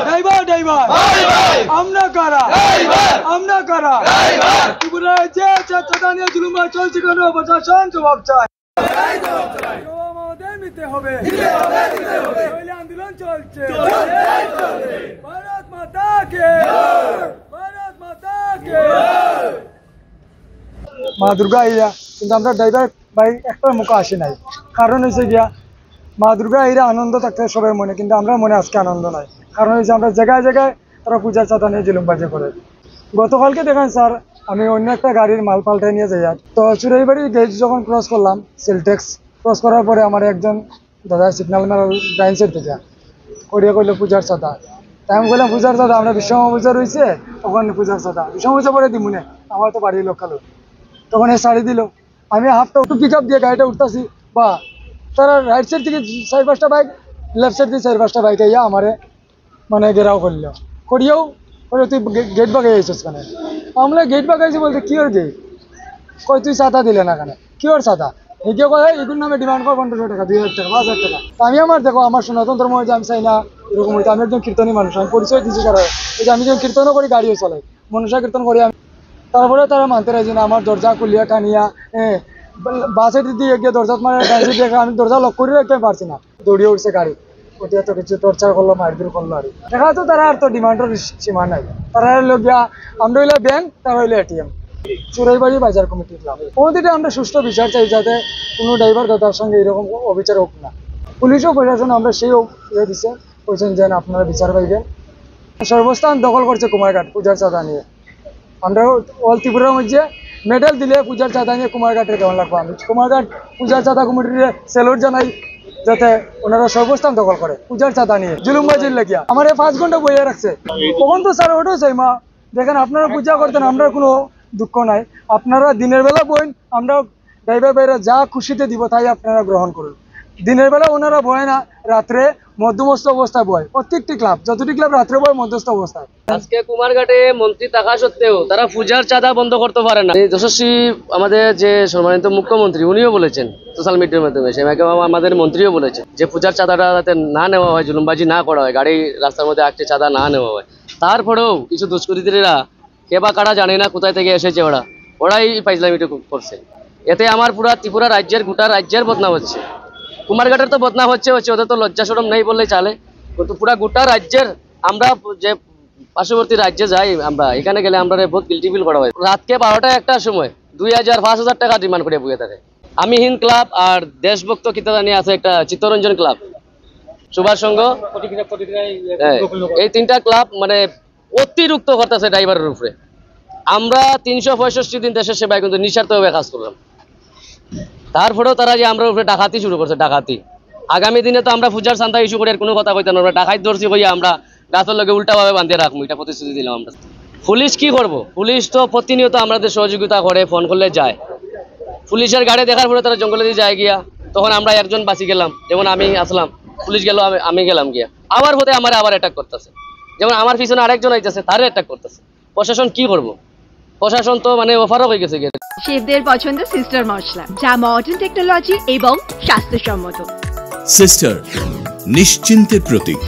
Driver driver আমরা কারা ত্রিপুরা রাজ্যে চাঁদা নিয়ে জুলুম চলছে কেন? প্রশাসন জবাব চায়। আমাদের নিতে হবে, আন্দোলন চলছে। ভারত মাতা কে, ভারত মাতা কে। মা দুর্গা আইরা, কিন্তু আমরা ড্রাইভার ভাই একটা মুখ আসে নাই। কারণ হয়েছে গিয়া মা দুর্গা আইরা আনন্দ থাকতে সবাই মনে, কিন্তু আমরা মনে আজকে আনন্দ নাই। কারণ হয়েছে আমরা জায়গায় জায়গায় তারা পূজার চাঁদা নিয়ে জুলুমবাজি করে। গতকালকে দেখেন স্যার, আমি অন্য একটা গাড়ির মাল পাল্টাই নিয়ে যাই, তো চুরাইবাড়ির গেট যখন ক্রস করলাম, সেলটেক্স ক্রস করার পরে আমার একজন দাদা সিগন্যাল মেলার ডাইন থেকে করিয়া করলো পূজার চাঁদা। তাই আমি বললাম পূজার চাঁদা আমরা বিশ্বকর্মা পূজা রয়েছে, তখন পূজার চাঁদা বিশ্বকর্মা পূজা পরে দিমুনে, আমার তো বাড়ির লোক খালো। তখন এ শাড়ি দিল, আমি হাফটা একটু পিক আপ দিয়ে গাড়িটা উঠতেছি, বা তারা রাইট সাইড থেকে 4-5টা বাইক, লেফট সাইড থেকে 4-5টা বাইক আইয়া আমারে মানে ঘেরাও করলো। করিয়াও তুই গেট বাগাই আইছিস কেন? আমরা গেট বাগাইছি বলতে কি ওর গেট কই তুই চাঁদা দিলে না কেন? কি ওর চাঁদা? এগিয়ে কয় এগুলোর নামে ডিমান্ড কর 1500 টাকা, 2000 টাকা, 5000 টাকা। আমি আমার দেখো আমার সনাতন ধর্ম হয়েছে, আমি চাই না এরকম হইতে। আমি একজন কীর্তনী মানুষ, আমি পরিচয় দিচ্ছি সারা, যে আমি যখন কীর্তনও করি, গাড়িও চলাই, মনসা কীর্তন করি আমি। তারপরে তারা মানতে রাজি না, আমার দরজা খুলিয়া টানিয়া বাসে দিয়ে গিয়ে দরজা মানে ডান্সে দিয়ে আমি দরজা লক করে রাখতে পারছি না, দৌড়িয়ে উঠছে গাড়ি। ওটা তো কিছু টর্চার করলো, মারধর করলো। আর দেখা তো তারা আর তো ডিমান্ডের সীমা নাই। তারা হইলো গিয়া আমরা হইলে ব্যাংক, তারা হইলো এটিএম। চুরাইবাড়ি বাজার কমিটি ক্লাব ওদিকে আমরা সুষ্ঠু বিচার চাই, যাতে কোনো ড্রাইভার দাদার সঙ্গে এরকম অবিচার হোক না। পুলিশও প্রশাসন আমরা সেই ইয়ে দিচ্ছে, বলছেন যেন আপনারা বিচার পাইবেন। সর্বস্থান দখল করছে কুমারঘাট পূজার চাঁদা নিয়ে। আমরা অল ত্রিপুরার মধ্যে মেডেল দিলে পূজার চাঁদা নিয়ে কুমারঘাটের দেওয়া লাগবো। আমি কুমারঘাট পূজার চাঁদা কমিটির সেলুট জানাই, যাতে ওনারা সর্বস্থান দখল করে পূজার চাঁদা নিয়ে জুলুমবাজির লেগিয়া। আমার 5 ঘন্টা বইয়ে রাখছে, তখন তো স্যার ওটাও চাই মা দেখেন আপনারা পূজা করতেন, আমরা কোনো দুঃখ নাই। আপনারা দিনের বেলা বইন, আমরা ড্রাইভার ভাইরা যা খুশিতে দিব তাই আপনারা গ্রহণ করুন। দিনের বেলা ওনারা বয় না, রাত্রে মধ্যমস্ত অবস্থায় বয়। প্রত্যেকটি ক্লাব, যতটি ক্লাব রাত্রে বয় মধ্যস্থ অবস্থায়। আজকে কুমারঘাটে মন্ত্রী থাকা সত্ত্বেও তারা পূজার চাঁদা বন্ধ করতে পারে না। যশস্বী আমাদের যে সম্মানিত মুখ্যমন্ত্রী, উনিও বলেছেন সোশ্যাল মিডিয়ার মাধ্যমে, আমাদের মন্ত্রীও বলেছেন যে পূজার চাঁদাটা যাতে না নেওয়া হয়, জুলুমবাজি না করা হয়, গাড়ি রাস্তার মধ্যে আঁকছে চাঁদা না নেওয়া হয়। তারপরেও কিছু দুষ্কৃতীরা কে বা কারা জানে না কোথায় থেকে এসেছে, ওরাই ফাইজলামিটা করছে। এতে আমার পুরা ত্রিপুরা রাজ্যের গোটা রাজ্যের বদনাম হচ্ছে। কুমারঘাটের তো বদনাম হচ্ছে, ওদের তো লজ্জা শরম নেই বললেই চলে, কিন্তু পুরা গোটা রাজ্যের। আমরা যে পার্শ্ববর্তী রাজ্যে যাই, আমরা এখানে গেলে আমরা বহুত গিল্টি ফিল করা হয়। রাতকে 12টা-1টার সময় 2000-5000 টাকা ডিমান্ড করে বুয়ে থাকে। আমি হিন্দ ক্লাব আর দেশভক্ত কিতাদা নিয়ে আছে একটা চিত্তরঞ্জন ক্লাব, সুভাষ সংঘ, এই 3টা ক্লাব মানে অতিরিক্ত করতেছে ড্রাইভারের উপরে। আমরা 365 দিন দেশের সেবায় কিন্তু নিঃস্বার্থভাবে কাজ করলাম, তারপরেও তারা যে আমরা উপরে ডাকাতি শুরু করছে। ডাকাতি আগামী দিনে তো আমরা পূজার চাঁদা ইস্যু করে কোনো কথা কইতাম না, ডাকাত ধরছি কইয়া আমরা গাছের লগে উল্টাভাবে বাঁধিয়ে রাখবো, এটা প্রতিশ্রুতি দিলাম আমরা। পুলিশ কি করবো? পুলিশ তো প্রতিনিয়ত আমাদের সহযোগিতা করে, ফোন করলে যায়। পুলিশের গাড়ি দেখার পরে তারা জঙ্গলে দিয়ে যায় গিয়া, তখন আমরা একজন বাঁচি গেলাম, যেমন আমি আসলাম, পুলিশ গেল, আমি গেলাম গিয়া, আবার হতে আমার আবার অ্যাটাক করতেছে। যেমন আমার পিছনে আরেকজন আইতেছে, তারে অ্যাটাক করতেছে। প্রশাসন কি করবো? প্রশাসন তো মানে ওভারও হয়ে গেছে। শেফদের পছন্দ সিস্টার মশলা, যা মডার্ন টেকনোলজি এবং স্বাস্থ্যসম্মত। সিস্টার নিশ্চিন্তের প্রতীক।